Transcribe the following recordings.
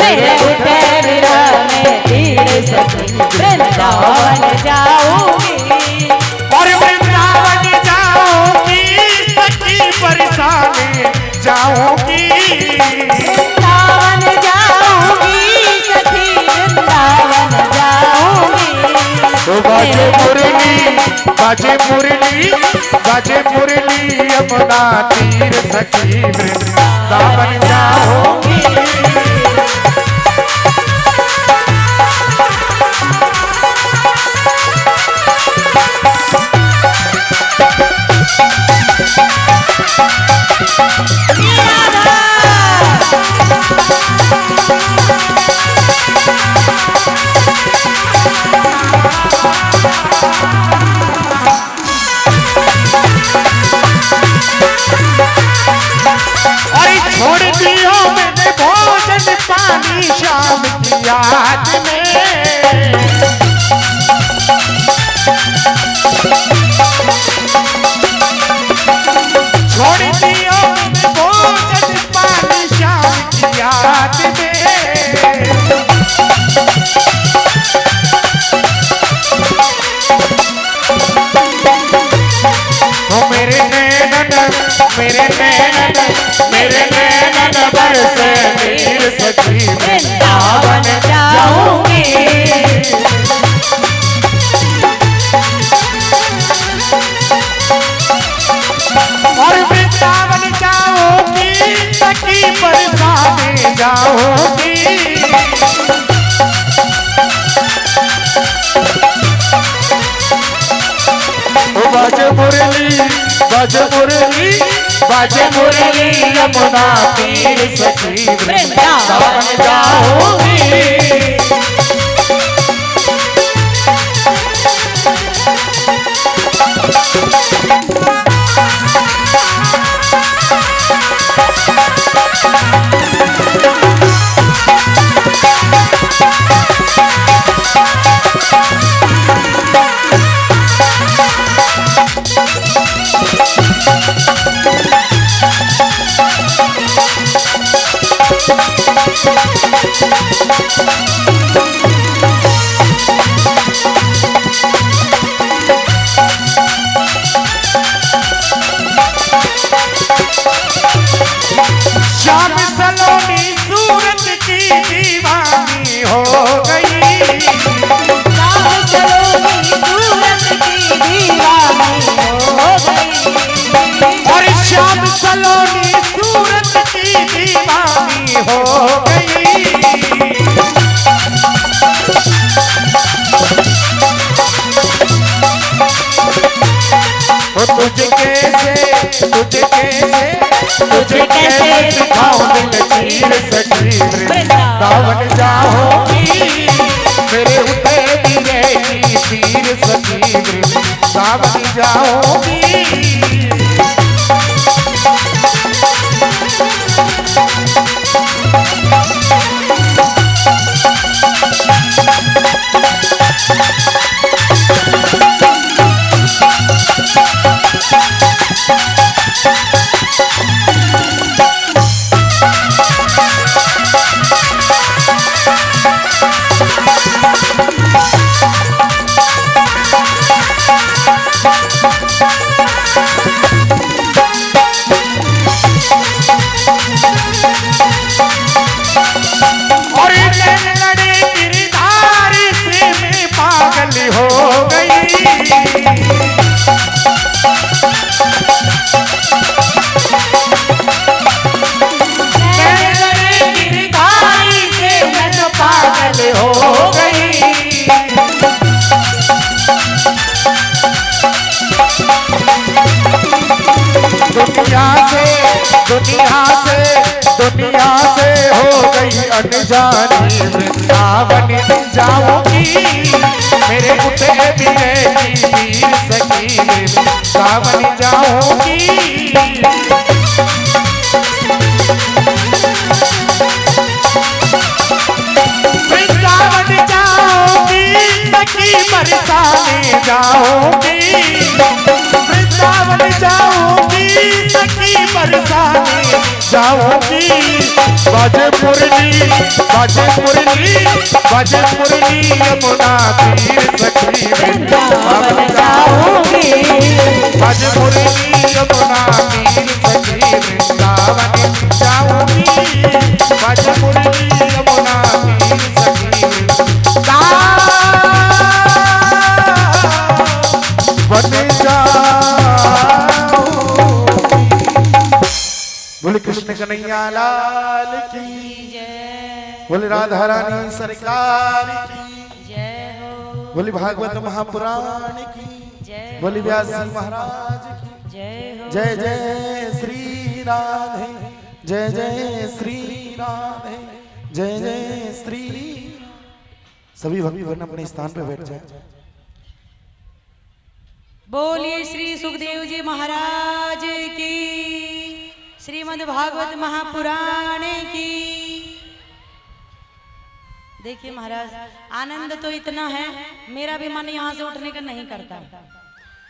मेरे उठे विरह में पीर सखी वृंदावन जाऊंगी और वृंदावन जाऊंगी सखी बरसाने जाऊंगी वृंदावन जाऊंगी सखी वृंदावन जाऊंगी बाजे मुरली बाजे मुरली बाजे मुरली यमुना तीर सखी वृंदावन जाऊंगी छोड़ दिया मैंने भोजन पानी शाम की याद में छोड़ दिया मैंने भोजन पानी शाम की याद में ओ मेरे नैनन बरसे नीर सखी वृंदावन जाऊंगी और वृंदावन जाऊंगी सखी बरसाने जाऊंगी बाजे मुरली बाजे मुरली बाजे मुरली यमुना तीर सखी वृंदावन जाऊंगी श्याम सलोनी सूरत की दीवानी हो गई श्याम सलोनी सूरत की दीवानी हो गई और श्याम सलोनी सूरत की दीवानी हो गई तुझे कैसे दिखाऊं दिल चीर सखी वृंदावन जाऊंगी मेरे उठे दिए की तीर सखी वृंदावन जाऊंगी दुनिया से हो गई अनजानी वृंदावन जाऊंगी मेरे उठे बिरे की वीर सखी वृंदावन जाऊंगी वृंदावन जाऊंगी सखी बरसाने जाऊंगी वृंदावन जाऊंगी सखी बरसाने जाऊंगी। बाजे मुरली बाजे मुरली बाजे मुरली यमुना तीर सखी वृंदावन जाऊंगी। बाजे मुरली यमुना तीर सखी वृंदावन जाऊंगी। बाजे मुरली यमुना तीर सखी वृंदावन जाऊंगी। बोले कृष्ण कन्हैया लाल की जय बोले राधा रानी सरकार की जय हो। बोले भागवत महापुराण की जय बोले व्यास जी महाराज की जय हो। जय जय श्री राधे जय जय श्री राधे जय जय श्री। सभी भक्तगण अपने स्थान पर बैठ जाए। बोलिए श्री सुखदेव जी महाराज की, श्रीमद् भागवत महापुराण की। देखिए महाराज, आनंद तो इतना है, मेरा भी मन यहाँ से उठने का नहीं करता।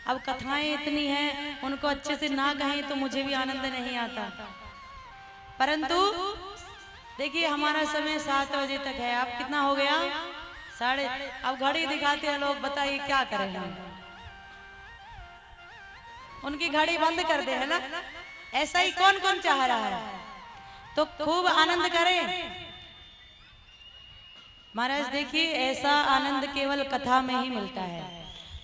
अब कथाएं इतनी हैं, उनको अच्छे से ना कहें तो मुझे भी आनंद नहीं आता। परंतु देखिए हमारा समय 7 बजे तक है। अब कितना हो गया? साढ़े। अब घड़ी दिखाते हैं लोग, बताइए क्या करें हम? उनकी घड़ी बंद कर दे, है ना? ऐसा ही कौन कौन चाह रहा है? तो खूब आनंद करें महाराज। देखिए ऐसा आनंद केवल कथा में ही मिलता है।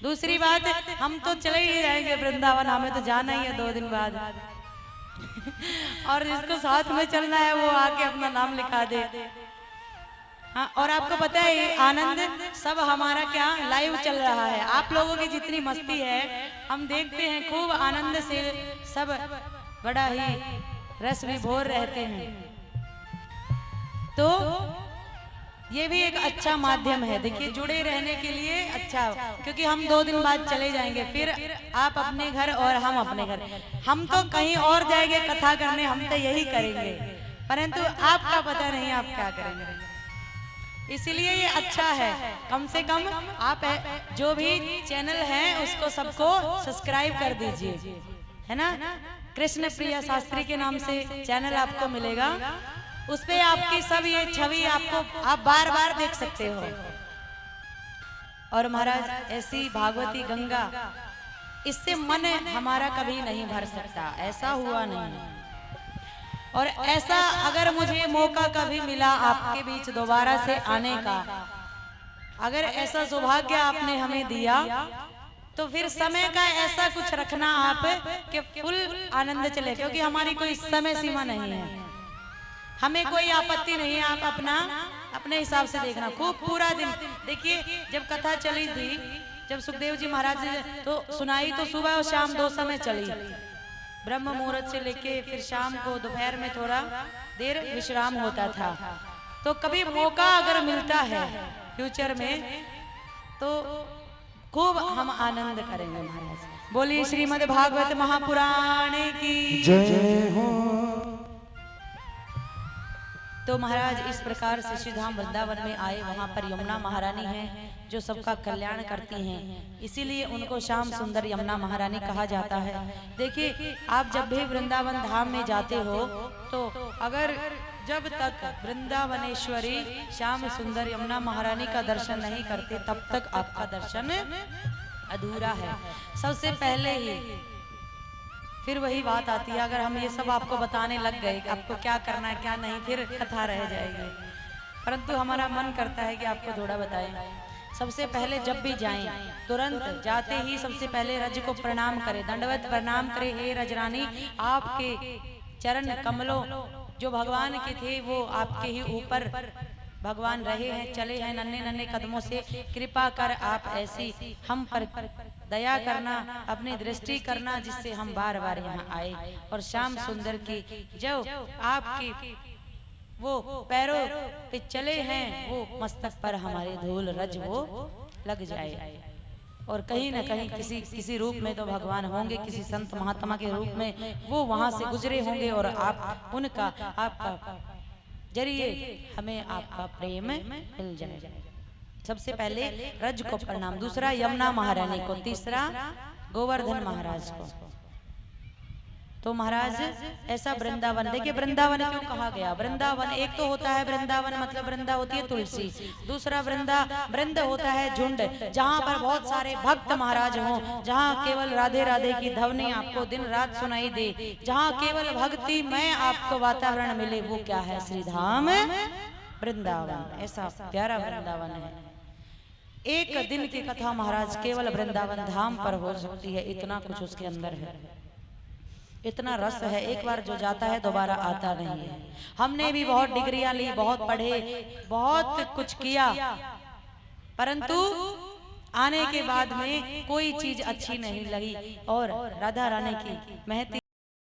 दूसरी बात, हम तो चले ही जाएंगे वृंदावन, हमें तो जाना ही है 2 दिन बाद। और जिसको साथ में चलना है वो आके अपना नाम लिखा दे। हाँ, और आपको पता है ये आनंद सब हमारा क्या लाइव चल रहा है। आप लोगों की जितनी मस्ती है हम देखते हैं, खूब आनंद से सब बड़ा ही रस विभोर रहते हैं। तो ये भी एक अच्छा माध्यम है। देखिए जुड़े रहने के लिए अच्छा, क्योंकि हम 2 दिन बाद चले जाएंगे, फिर आप अपने घर और हम अपने घर। हम तो कहीं और जाएंगे कथा करने, हम तो यही करेंगे, परंतु आपका पता नहीं आप क्या करेंगे। इसीलिए ये अच्छा है, कम से कम आप जो भी चैनल है उसको सबको सब्सक्राइब कर दीजिए, है ना? कृष्ण प्रिया शास्त्री के नाम से चैनल आपको मिलेगा। उस पे आपकी सब ये छवि आपको आप बार बार देख सकते हो। और महाराज ऐसी भागवती गंगा, इससे मन हमारा कभी नहीं भर सकता, ऐसा हुआ नहीं। और ऐसा अगर मुझे मौका कभी मिला आपके बीच दोबारा से आने का, अगर ऐसा सौभाग्य आपने हमें दिया, तो फिर समय का ऐसा कुछ रखना आप कि फुल आनंद चले, क्योंकि हमारी कोई समय सीमा नहीं है, हमें कोई आपत्ति नहीं है। आप अपने हिसाब से देखना, खूब पूरा दिन। देखिए जब कथा चली थी, जब सुखदेव जी महाराज तो सुनाई, तो सुबह और शाम 2 समय चली, ब्रह्म मुहूर्त से लेके फिर शाम को दोपहर में थोड़ा देर विश्राम होता था। तो कभी मौका अगर मिलता है फ्यूचर में तो खूब हम आनंद करेंगे महाराज। बोलिए श्रीमद् भागवत महापुराण की जय हो। तो महाराज इस प्रकार से श्री धाम वृंदावन में आए। वहाँ पर यमुना महारानी हैं जो सबका कल्याण करती हैं, इसीलिए उनको श्याम सुंदर यमुना महारानी कहा जाता है। देखिए आप जब भी वृंदावन धाम में जाते हो तो अगर जब तक वृंदावनेश्वरी श्याम सुंदर यमुना महारानी का दर्शन नहीं करते, तब तक आपका दर्शन अधूरा है। सबसे पहले ही फिर वही बात आती है, अगर हम ये सब आपको बताने लग गए आपको क्या करना है क्या नहीं, फिर कथा रह जाएगी। परंतु हमारा मन करता है कि आपको थोड़ा बताएं। सबसे पहले जब भी जाएं, तुरंत जाते ही सबसे पहले रज को प्रणाम करें, दंडवत प्रणाम करें। हे रजरानी, आपके चरण कमलों जो भगवान के थे वो आपके ही ऊपर भगवान रहे हैं, चले हैं नन्हे नन्हे कदमों से। कृपा कर आप ऐसी हम पर दया करना, अपनी दृष्टि करना, जिससे हम बार बार यहाँ आए। और श्याम सुंदर की जो आपकी वो पैरों पे चले हैं, वो मस्तक पर हमारे धूल रज वो लग जाए। और कहीं न कहीं किसी रूप में तो भगवान होंगे, किसी संत महात्मा के रूप में वो वहां से गुजरे होंगे, और आप उनका आपका जरिए हमें आपका प्रेम मिल जाए। सबसे पहले रज को प्रणाम, दूसरा यमुना महारानी को, तीसरा गोवर्धन महाराज को। तो महाराज ऐसा वृंदावन, देखिए वृंदावन क्यों कहा गया? वृंदावन एक तो होता है वृंदावन मतलब वृंदा होती है तुलसी, दूसरा वृंद होता है झुंड, जहाँ पर बहुत सारे भक्त महाराज हों, जहाँ केवल राधे राधे की ध्वनि आपको दिन रात सुनाई दे, जहाँ केवल भक्ति में आपको वातावरण मिले, वो क्या है? श्रीधाम वृंदावन। ऐसा प्यारा वृंदावन है। एक दिन की कथा महाराज केवल वृंदावन धाम पर हो सकती है, इतना कुछ उसके अंदर है, इतना रस है, एक बार जो जाता है दोबारा आता नहीं है। हमने भी बहुत डिग्रियां ली, बहुत पढ़े, बहुत कुछ किया, परंतु आने के बाद में कोई चीज अच्छी नहीं लगी और राधा रानी की महती